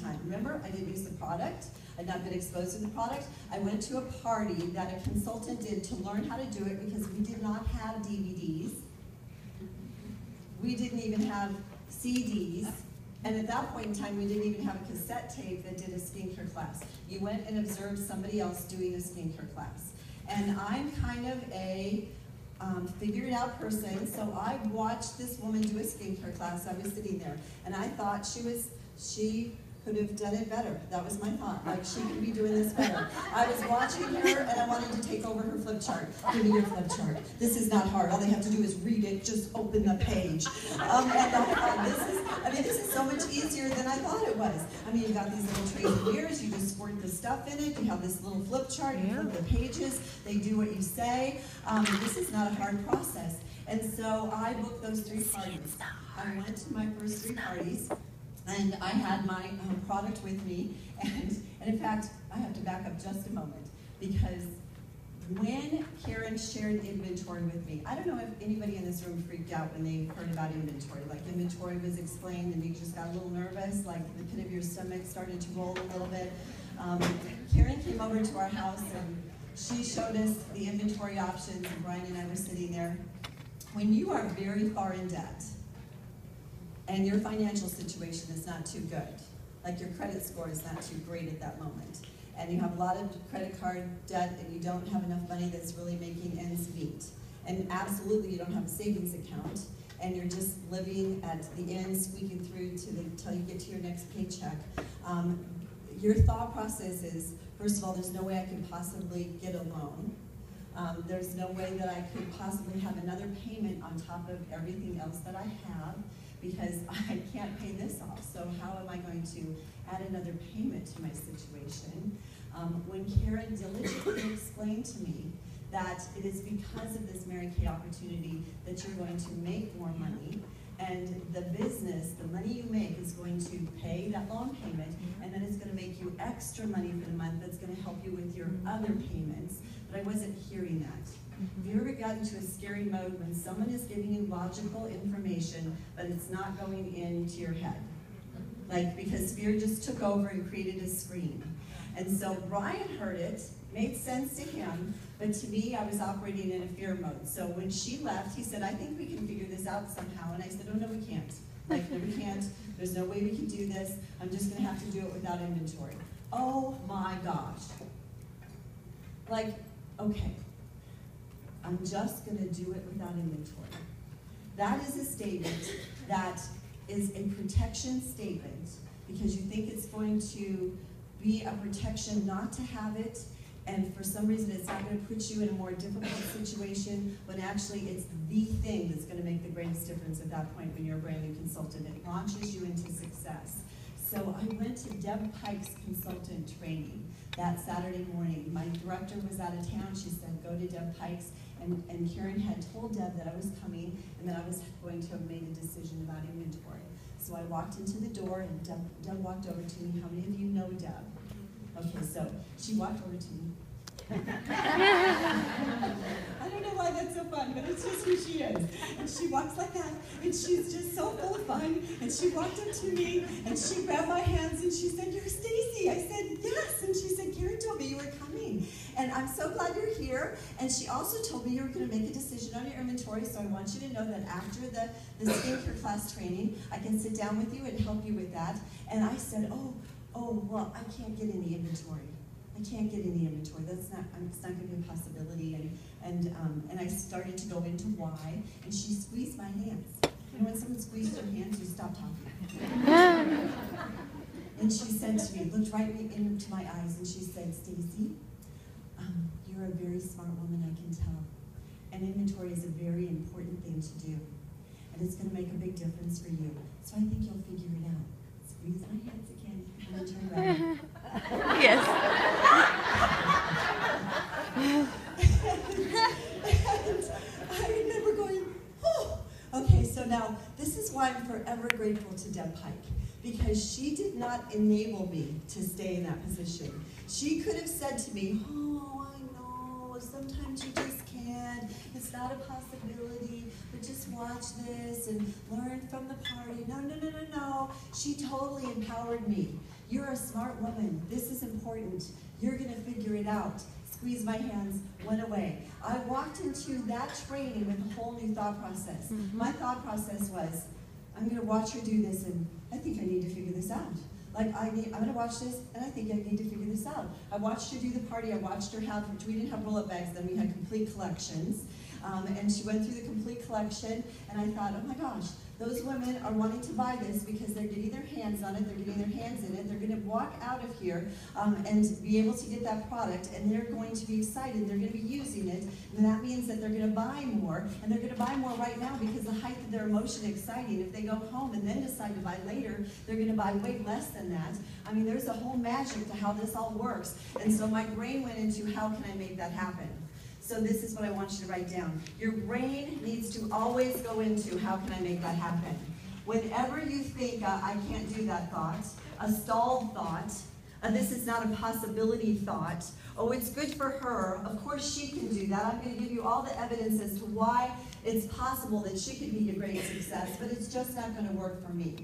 time. Remember, I didn't use the product. I'd not been exposed to the product. I went to a party that a consultant did to learn how to do it because we did not have DVDs. We didn't even have CDs. And at that point in time, we didn't even have a cassette tape that did a skincare class. You went and observed somebody else doing a skincare class. And I'm kind of a figured out person, so I watched this woman do a skincare class. I was sitting there, and I thought she could have done it better. That was my thought, like she could be doing this better. I was watching her, and I wanted to take over her flip chart. Give me your flip chart. This is not hard. All they have to do is read it, just open the page. And I thought, this is so much easier than I thought it was. I mean, you got these little trays of mirrors, you just squirt the stuff in it, you have this little flip chart, you flip the pages, they do what you say. This is not a hard process. And so I booked those 3 parties. I went to my first 3 parties. And I had my product with me, and in fact, I have to back up just a moment, because when Karen shared inventory with me, I don't know if anybody in this room freaked out when they heard about inventory, like inventory was explained and you just got a little nervous, like the pit of your stomach started to roll a little bit. Karen came over to our house and she showed us the inventory options, and Brian and I were sitting there. When you are very far in debt, and your financial situation is not too good, like your credit score is not too great at that moment, and you have a lot of credit card debt and you don't have enough money that's really making ends meet, and absolutely you don't have a savings account, and you're just living at the end, squeaking through till you get to your next paycheck, your thought process is, first of all, there's no way I could possibly get a loan. There's no way that I could possibly have another payment on top of everything else that I have, because I can't pay this off, so how am I going to add another payment to my situation? When Karen diligently explained to me that it is because of this Mary Kay opportunity that you're going to make more money, and the business, the money you make is going to pay that loan payment, and then it's going to make you extra money for the month that's going to help you with your other payments, but I wasn't hearing that. Have you ever gotten to a scary mode when someone is giving you logical information, but it's not going into your head? Like, because fear just took over and created a scream. And so Brian heard it, made sense to him, but to me, I was operating in a fear mode. So when she left, he said, I think we can figure this out somehow. And I said, oh, no, we can't. Like, no, we can't. There's no way we can do this. I'm just going to have to do it without inventory. Oh, my gosh. Like, okay. I'm just going to do it without inventory. That is a statement that is a protection statement, because you think it's going to be a protection not to have it, and for some reason it's not going to put you in a more difficult situation, when actually it's the thing that's going to make the greatest difference at that point when you're a brand new consultant. It launches you into success. So I went to Deb Pike's consultant training that Saturday morning. My director was out of town. She said, go to Deb Pike's. And Karen had told Deb that I was coming and that I was going to have made a decision about inventory. So I walked into the door, and Deb walked over to me. How many of you know Deb? Okay, so she walked over to me. I don't know why that's so fun, but it's just who she is. And she walks like that, and she's just so full of fun. And she walked up to me, and she grabbed my hands, and she said, you're Stacy. I said, yes. And she said, Karen told me you were coming. And I'm so glad you're here. And she also told me you were going to make a decision on your inventory, so I want you to know that after the skincare class training, I can sit down with you and help you with that. And I said, oh, well, I can't get any inventory. I can't get any inventory. It's not going to be a possibility. And I started to go into why, and she squeezed my hands. You know, when someone squeezes your hands, you stop talking. And she said to me, looked right into my eyes, and she said, Stacy, you're a very smart woman, I can tell. And inventory is a very important thing to do. And it's going to make a big difference for you. So I think you'll figure it out. Squeeze my hands again, and then turn around. Yes. And I remember going, oh. Okay, so now this is why I'm forever grateful to Deb Pike, because she did not enable me to stay in that position. She could have said to me, oh, I know, sometimes you just can't, it's not a possibility, but just watch this and learn from the party. No. She totally empowered me. You're a smart woman. This is important. You're going to figure it out. Squeeze my hands, went away. I walked into that training with a whole new thought process. My thought process was, I'm going to watch her do this, and I think I need to figure this out. Like, I'm going to watch this, and I think I need to figure this out. I watched her do the party. I watched her have, we didn't have roll-up bags then, we had complete collections. And she went through the complete collection, and I thought, oh my gosh, those women are wanting to buy this because they're getting their hands on it, they're getting their hands in it, they're going to walk out of here and be able to get that product, and they're going to be excited, they're going to be using it, and that means that they're going to buy more, and they're going to buy more right now because the height of their emotion exciting. If they go home and then decide to buy later, they're going to buy way less than that. I mean, there's a whole magic to how this all works, and so my brain went into how can I make that happen? So this is what I want you to write down. Your brain needs to always go into how can I make that happen. Whenever you think I can't do that thought, a stalled thought, this is not a possibility thought, oh, it's good for her, of course she can do that. I'm going to give you all the evidence as to why it's possible that she could be a great success, but it's just not going to work for me.